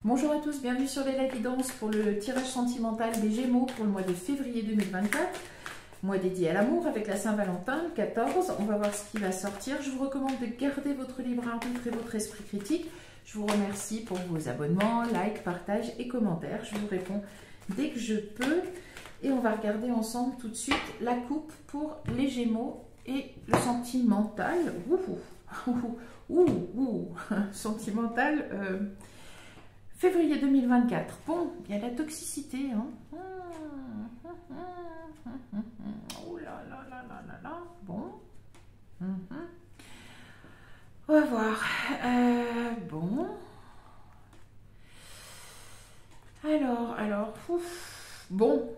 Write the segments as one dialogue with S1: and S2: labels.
S1: Bonjour à tous, bienvenue sur les Guidance pour le tirage sentimental des Gémeaux pour le mois de février 2024. Mois dédié à l'amour avec la Saint-Valentin, le 14. On va voir ce qui va sortir. Je vous recommande de garder votre libre arbitre et votre esprit critique. Je vous remercie pour vos abonnements, likes, partages et commentaires. Je vous réponds dès que je peux. Et on va regarder ensemble tout de suite la coupe pour les Gémeaux et le sentimental. Sentimental. Février 2024. Bon, il y a la toxicité. Hein. Oh là là là là là là. Bon. On va voir. Bon. Alors. Bon.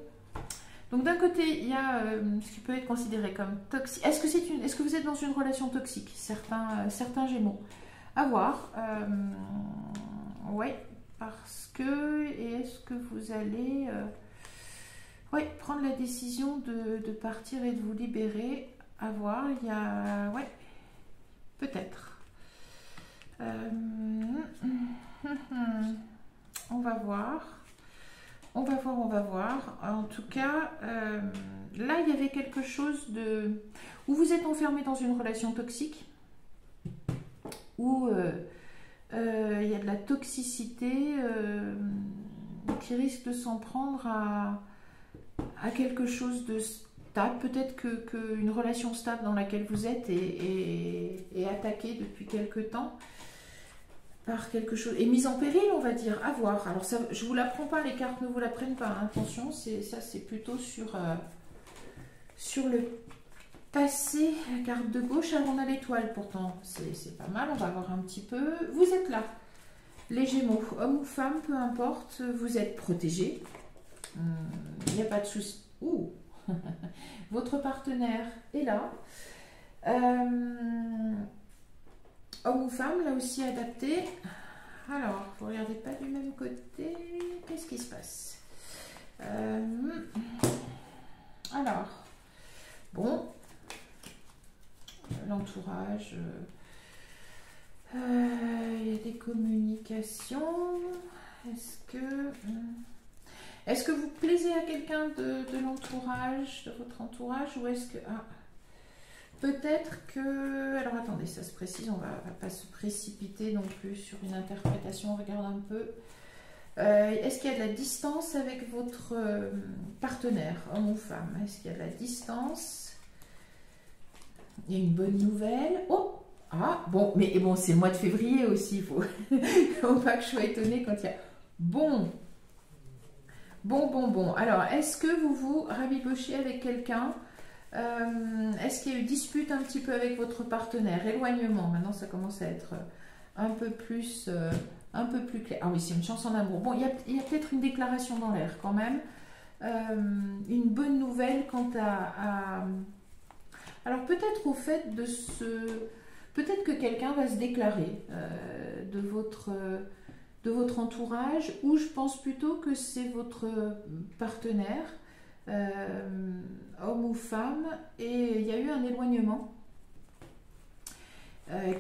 S1: Donc d'un côté, il y a ce qui peut être considéré comme toxique. Est-ce que vous êtes dans une relation toxique? Certains Gémeaux. À voir. Ouais. Parce que, est-ce que vous allez prendre la décision de partir et de vous libérer? À voir, il y a, peut-être. On va voir. On va voir. En tout cas, là, il y avait quelque chose de... où vous êtes enfermé dans une relation toxique, où... il y a de la toxicité qui risque de s'en prendre à quelque chose de stable. Peut-être qu'une relation stable dans laquelle vous êtes est attaquée depuis quelque temps par quelque chose, est mise en péril, on va dire. À voir. Alors ça, je vous l'apprends pas, les cartes ne vous la prennent pas, hein. Attention, ça c'est plutôt sur le passé. La carte de gauche, alors on a l'étoile pourtant, c'est pas mal, on va voir un petit peu. Vous êtes là, les Gémeaux, homme ou femme, peu importe, vous êtes protégés, il n'y a pas de souci. Ouh. Votre partenaire est là, homme ou femme, là aussi adapté. Alors, vous ne regardez pas du même côté, qu'est-ce qui se passe? Alors, bon, l'entourage, il y a des communications. Est-ce que vous plaisez à quelqu'un de l'entourage, de votre entourage, ou est-ce que... peut-être que... Alors attendez, ça se précise, on va pas se précipiter non plus sur une interprétation, on regarde un peu. Est-ce qu'il y a de la distance avec votre partenaire, homme ou femme? Est-ce qu'il y a de la distance? Il y a une bonne nouvelle. Oh! Ah, bon, mais bon, c'est le mois de février aussi. Il faut pas que je sois étonnée quand il y a... Bon. Alors, est-ce que vous vous rabibochez avec quelqu'un? Est-ce qu'il y a eu dispute un petit peu avec votre partenaire? Éloignement. Maintenant, ça commence à être un peu plus clair. Ah oui, c'est une chance en amour. Bon, il y a peut-être une déclaration dans l'air quand même. Une bonne nouvelle quant à... Alors peut-être au fait de se... Peut-être que quelqu'un va se déclarer de votre entourage, ou je pense plutôt que c'est votre partenaire, homme ou femme, et il y a eu un éloignement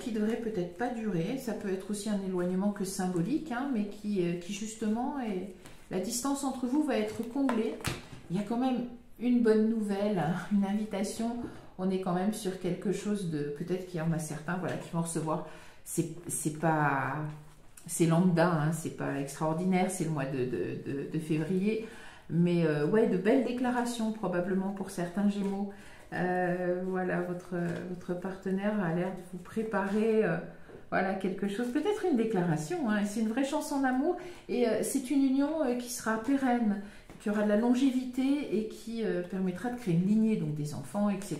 S1: qui devrait peut-être pas durer. Ça peut être aussi un éloignement que symbolique, hein, mais qui justement est... La distance entre vous va être comblée. Il y a quand même une bonne nouvelle, une invitation. On est quand même sur quelque chose de... Peut-être qu'il y en a certains qui vont recevoir. C'est pas... C'est lambda, hein, c'est pas extraordinaire, c'est le mois de février. Mais ouais, de belles déclarations probablement pour certains Gémeaux. Voilà, votre partenaire a l'air de vous préparer... voilà, quelque chose, peut-être une déclaration, hein. C'est une vraie chance en amour, et c'est une union qui sera pérenne, qui aura de la longévité et qui permettra de créer une lignée, donc des enfants, etc.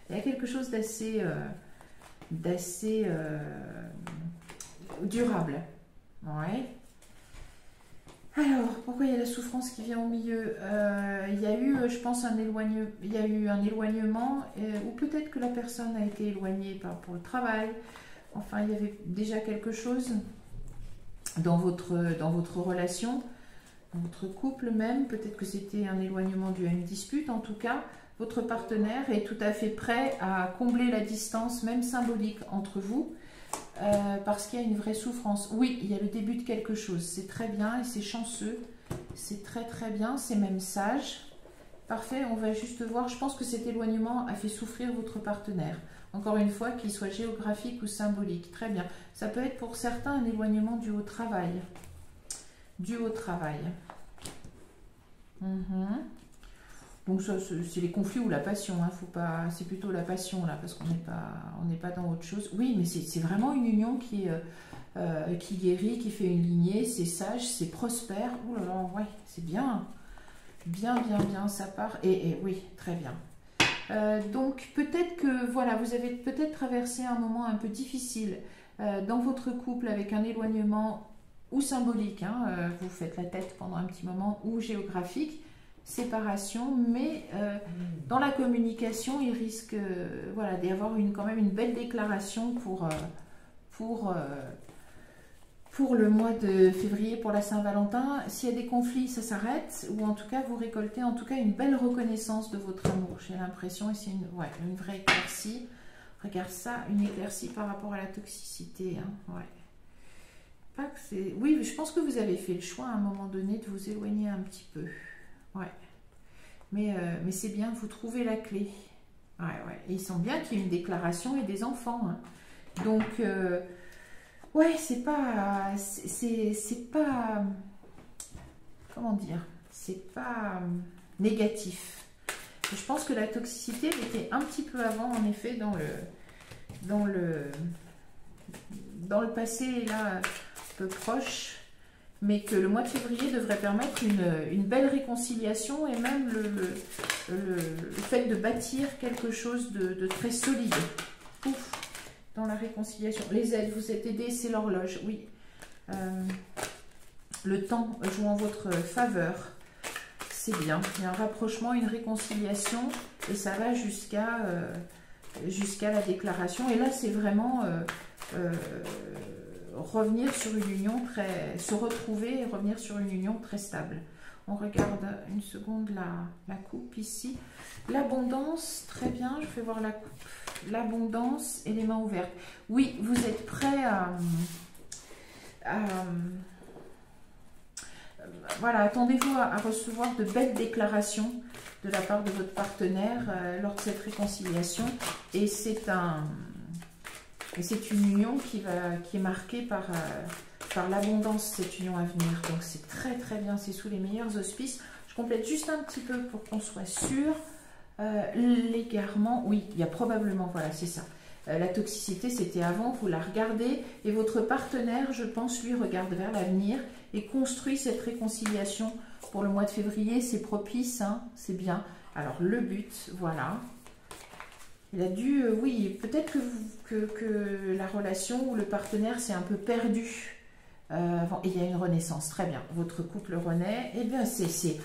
S1: Il y a quelque chose d'assez durable. Ouais. Alors, pourquoi il y a la souffrance qui vient au milieu? Il y a eu, je pense, un éloignement, ou peut-être que la personne a été éloignée pour le travail. Enfin, il y avait déjà quelque chose dans votre relation, dans votre couple même. Peut-être que c'était un éloignement dû à une dispute. En tout cas, votre partenaire est tout à fait prêt à combler la distance, même symbolique, entre vous. parce qu'il y a une vraie souffrance. Oui, il y a le début de quelque chose. C'est très bien et c'est chanceux. C'est très très bien, c'est même sage. Parfait, on va juste voir. Je pense que cet éloignement a fait souffrir votre partenaire. Encore une fois, qu'il soit géographique ou symbolique. Très bien. Ça peut être pour certains un éloignement dû au travail. Dû au travail. Donc ça, c'est les conflits ou la passion. Hein. Faut pas, c'est plutôt la passion là, parce qu'on n'est pas dans autre chose. Oui, mais c'est vraiment une union qui guérit, qui fait une lignée. C'est sage, c'est prospère. Ouh là là, ouais, c'est bien. Bien, bien, bien, ça part. Et oui, très bien. Donc peut-être que voilà, vous avez peut-être traversé un moment un peu difficile dans votre couple avec un éloignement ou symbolique, hein, vous faites la tête pendant un petit moment, ou géographique, séparation, mais dans la communication, il risque voilà, d'y avoir quand même une belle déclaration pour le mois de février, pour la Saint-Valentin. S'il y a des conflits, ça s'arrête, ou en tout cas, vous récoltez en tout cas une belle reconnaissance de votre amour, j'ai l'impression, et c'est une vraie éclaircie. Regarde ça, une éclaircie par rapport à la toxicité, hein, ouais. Pas que c'est... Oui, je pense que vous avez fait le choix à un moment donné de vous éloigner un petit peu, ouais. Mais c'est bien, vous trouvez la clé. Ouais, ouais. Et ils sont bien qu'il y ait une déclaration et des enfants, hein. Donc... ouais, c'est pas, comment dire, c'est pas négatif. Je pense que la toxicité était un petit peu avant, en effet, dans le passé, là, un peu proche, mais que le mois de février devrait permettre une belle réconciliation et même le fait de bâtir quelque chose de très solide. Ouf. Dans la réconciliation. Les aides, vous êtes aidés, c'est l'horloge, oui. Le temps joue en votre faveur. C'est bien. Il y a un rapprochement, une réconciliation et ça va jusqu'à la déclaration. Et là, c'est vraiment revenir sur une union se retrouver et revenir sur une union très stable. On regarde une seconde la coupe ici. L'abondance, très bien, je fais voir la coupe. L'abondance et les mains ouvertes. Oui, vous êtes prêts voilà, attendez-vous à recevoir de belles déclarations de la part de votre partenaire lors de cette réconciliation. Et c'est une union qui est marquée par l'abondance, cette union à venir. Donc c'est très très bien, c'est sous les meilleurs auspices. Je complète juste un petit peu pour qu'on soit sûr. L'égarement, oui, il y a probablement, voilà, c'est ça. La toxicité, c'était avant, vous la regardez et votre partenaire, je pense, lui, regarde vers l'avenir et construit cette réconciliation pour le mois de février. C'est propice, hein, c'est bien. Alors, le but, voilà. Il a dû, oui, peut-être que la relation ou le partenaire s'est un peu perdu. Bon, il y a une renaissance, très bien. Votre couple renaît, et bien, c'est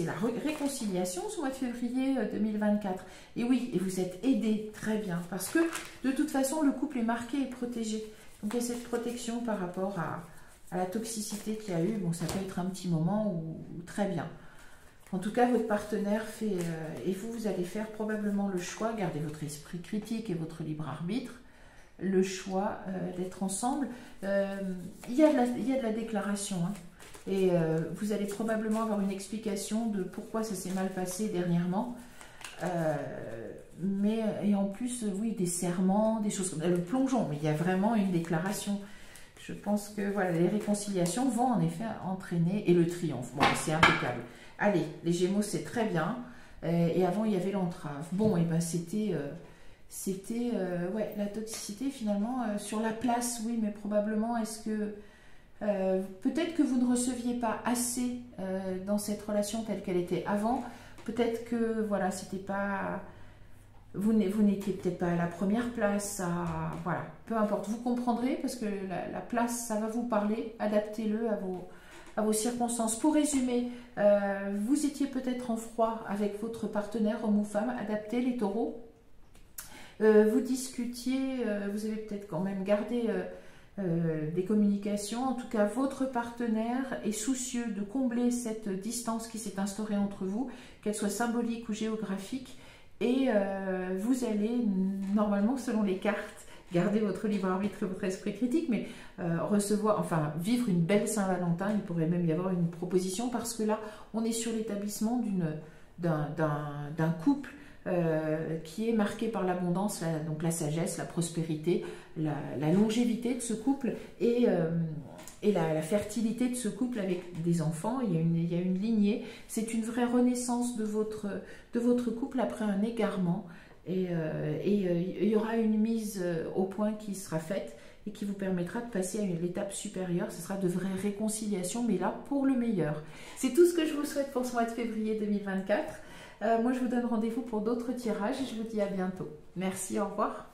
S1: la réconciliation ce mois de février 2024. Et oui, et vous êtes aidés, très bien, parce que de toute façon, le couple est marqué et protégé. Donc, il y a cette protection par rapport à la toxicité qu'il y a eu. Bon, ça peut être un petit moment ou très bien. En tout cas, votre partenaire fait, et vous allez faire probablement le choix, gardez votre esprit critique et votre libre arbitre, le choix d'être ensemble. Il y a de la déclaration, hein. Et vous allez probablement avoir une explication de pourquoi ça s'est mal passé dernièrement. Et en plus, oui, des serments, des choses comme le plongeon. Mais il y a vraiment une déclaration. Je pense que voilà, les réconciliations vont en effet entraîner. Et le triomphe, bon, c'est impeccable. Allez, les Gémeaux, c'est très bien. Et avant, il y avait l'entrave. Bon, et ben c'était ouais, la toxicité finalement sur la place, oui, mais probablement est-ce que peut-être que vous ne receviez pas assez dans cette relation telle qu'elle était avant. Peut-être que voilà, c'était pas, vous n'étiez peut-être pas à la première place. Voilà, peu importe, vous comprendrez parce que la place, ça va vous parler. Adaptez-le à vos circonstances. Pour résumer, vous étiez peut-être en froid avec votre partenaire, homme ou femme. Adaptez les taureaux. Vous discutiez, vous avez peut-être quand même gardé des communications. En tout cas, votre partenaire est soucieux de combler cette distance qui s'est instaurée entre vous, qu'elle soit symbolique ou géographique. Et vous allez, normalement, selon les cartes, gardez votre libre arbitre et votre esprit critique, mais vivre une belle Saint-Valentin, il pourrait même y avoir une proposition, parce que là, on est sur l'établissement d'un couple qui est marqué par l'abondance, donc la sagesse, la prospérité, la longévité de ce couple et la fertilité de ce couple avec des enfants. Il y a une lignée. C'est une vraie renaissance de votre couple après un égarement. Et il y aura une mise au point qui sera faite et qui vous permettra de passer à l'étape supérieure. Ce sera de vraies réconciliations, mais là, pour le meilleur. C'est tout ce que je vous souhaite pour ce mois de février 2024. Moi, je vous donne rendez-vous pour d'autres tirages et je vous dis à bientôt. Merci, au revoir.